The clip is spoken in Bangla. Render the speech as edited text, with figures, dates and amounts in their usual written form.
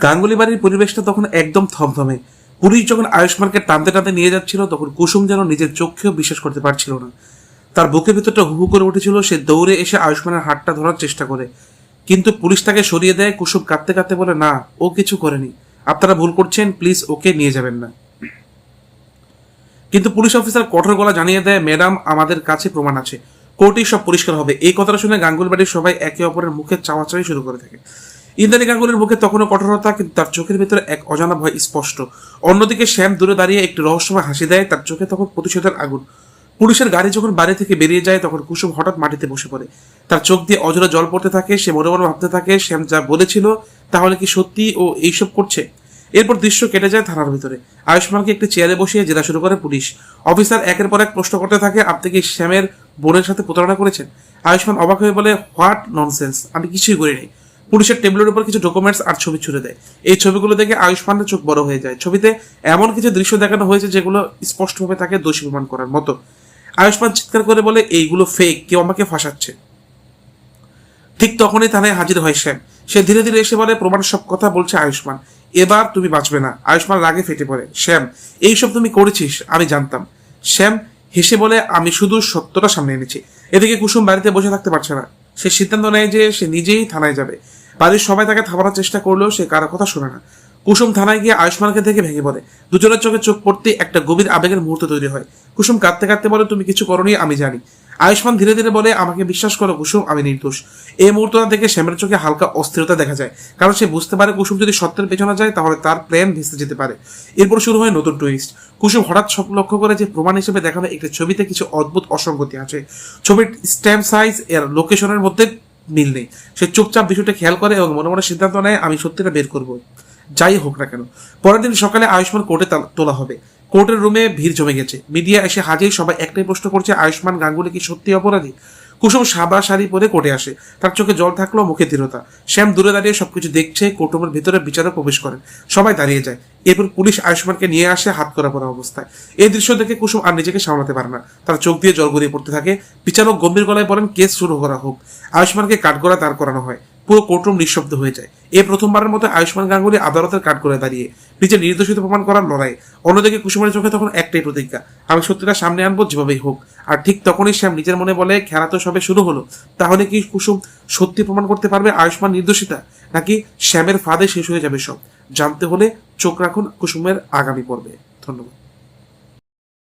গাঙ্গুলি বাড়ির পরিবেশটা তখন একদম থমথমে। পুলিশ যখন আয়ুষ্মানকে টানতে টানতে নিয়ে যাচ্ছিল তখন কুসুম যেন নিজের চোখেও বিশ্বাস করতে পারছিল না। তার বুকের ভিতরটা হু হু করে উঠেছিল। সে দৌড়ে এসে আয়ুষ্মানের হাতটা ধরার চেষ্টা করে, কিন্তু পুলিশ তাকে সরিয়ে দেয়। কুসুম কাঁদতে কাঁদতে বলে, না, ও কিছু করেনি, আপনারা ভুল করছেন, প্লিজ ওকে নিয়ে যাবেন না। কিন্তু পুলিশ অফিসার কঠোর গলা জানিয়ে দেয়, ম্যাডাম, আমাদের কাছে প্রমাণ আছে, কোর্টেই সব পরিষ্কার হবে। এই কথাটা শুনে গাঙ্গুলি বাড়ির সবাই একে অপরের মুখে চাওয়াচাওয়ি শুরু করে থাকে। ইন্দ্রাণী গাঙ্গুলির মুখে তখনও কঠোরতা, কিন্তু তার চোখের ভিতরে এক অজানা ভয় স্পষ্ট। অন্যদিকে শ্যাম দূরে দাঁড়িয়ে একটি রহস্যময় হাসি দেয়, তার চোখে তখন প্রতিশোধের আগুন। পুলিশের গাড়ি যখন বাড়ি থেকে বেরিয়ে যায় তখন কুসুম হঠাৎ মাটিতে বসে পড়ে। তার চোখ দিয়ে অজরা জল পড়তে থাকে। সে মনে মনে ভাবতে থাকে, শ্যাম যা বলেছিল তাহলে কি সত্যি ও এইসব করছে। এরপর দৃশ্য কেটে যায় থানার ভিতরে। আয়ুষ্মানকে একটি চেয়ারে বসিয়ে জেরা শুরু করে পুলিশ অফিসার। একের পর এক প্রশ্ন করতে থাকে, আপনি কি শ্যামের বোনের সাথে প্রতারণা করেছেন? আয়ুষ্মান অবাক হয়ে বলে, হোয়াট ননসেন্স, আমি কিছুই করিনি। পুলিশের টেবিলের উপর কিছু ডকুমেন্টস আর ছবি ছুড়ে দেয়। এই ছবিগুলো দেখে আয়ুষ্মানের চোখ বড় হয়ে যায়। ছবিতে এমন কিছু দৃশ্য দেখানো হয়েছে যেগুলো স্পষ্টভাবে তাকে দোষী প্রমাণ করার মতো। আয়ুষ্মান চিৎকার করে বলে, এইগুলো ফেক, কেউ আমাকে ফাঁসাচ্ছে। ঠিক তখনই থানায় হাজির হয় শ্যাম। সে ধীরে ধীরে এসে বলে, প্রমাণ সব কথা বলছে আয়ুষ্মান, এবার তুমি বাঁচবে না। আয়ুষ্মান রাগে ফেটে পড়ে, শ্যাম, এইসব তুমি করেছিস, আমি জানতাম। শ্যাম হেসে বলে, আমি শুধু সত্যটা সামনে এনেছি। এদিকে কুসুম বাড়িতে বসে থাকতে পারছে না। সে সিদ্ধান্ত নেয় যে সে নিজেই থানায় যাবে। বাড়ির সবাই তাকে থামানোর চেষ্টা করলেও সে কারো কথা শোনে না। কুসুম থানায় গিয়ে আয়ুষ্মানকে দেখে ভেঙে পড়ে। দুজনের চোখে চোখ পড়তে একটা গভীর আবেগের মুহূর্ত তৈরি হয়। কুসুম কাঁদতে কাঁদতে বলে, তুমি কিছু করোনি, আমি জানি। আয়ুষ্মান ধীরে ধীরে বলে, আমাকে বিশ্বাস করো কুসুম, আমি নির্দোষ। এই মুহূর্তটা দেখে শ্যামের চোখে হালকা অস্থিরতা দেখা যায়, কারণ সে বুঝতে পারে কুসুম যদি সত্যের পেছনে যায় তাহলে তার প্ল্যান ভেস্তে যেতে পারে। এরপর শুরু হয় নতুন টুইস্ট। কুসুম হঠাৎ লক্ষ্য করে যে প্রমাণ হিসেবে দেখানো একটি ছবিতে কিছু অদ্ভুত অসঙ্গতি আছে। ছবির স্ট্যাম্প সাইজ এর লোকেশনের মধ্যে মিল নেই। সে চুপচাপ বিষয়টা খেয়াল করে এবং মনে মনে সিদ্ধান্ত নেয়, আমি সত্যিটা বের করবো, যাই হোক না কেন। পরের দিন সকালে আয়ুষ্মান কোর্টে তোলা হবে। কোর্টের রুমে ভিড় জমে গেছে। মিডিয়া এসে হাজির। সবাই একটাই প্রশ্ন করছে, আয়ুষ্মান গাঙ্গুলি কি সত্যি অপরাধী? কুসুম সাদা শাড়ি পরে কোর্টে আসে। তার চোখে জল থাকলেও মুখে দৃঢ়তা। শ্যাম দূরে দাঁড়িয়ে সবকিছু দেখছে। কোর্টরুমের ভিতরে বিচারক প্রবেশ করেন। সবাই দাঁড়িয়ে যায়। এরপর পুলিশ আয়ুষ্মানকে নিয়ে আসে হাত করা পড়া অবস্থায়। এই দৃশ্য দেখে কুসুম আর নিজেকে সামলাতে পারে না। তার চোখ দিয়ে জল গড়িয়ে পড়তে থাকে। বিচারক গম্ভীর গলায় বলেন, কেস শুরু করা হোক। আয়ুষ্মানকে কাঠগড়া দাঁড় করানো হয়। পুরো কোর্টরুম নিঃশব্দ হয়ে যায়। এই প্রথমবারের মতো আয়ুষ্মান গাঙ্গুলি আদালতের কাঠগড়ায় দাঁড়িয়ে নিজের নির্দোষিতা প্রমাণ করার লড়াই। অন্যদিকে কুসুমের চোখে তখন একটাই প্রতিজ্ঞা, আমি সত্যিটা সামনে আনবো যেভাবেই হোক। আর ঠিক তখনই শ্যাম নিজের মনে বলে, খেলা তো সবে শুরু হলো। তাহলে কি কুসুম সত্যি প্রমাণ করতে পারবে আয়ুষ্মান নির্দোষিতা, নাকি শ্যামের ফাঁদে শেষ হয়ে যাবে সব? জানতে হলে চোখ রাখুন কুসুমের আগামী পর্বে। ধন্যবাদ।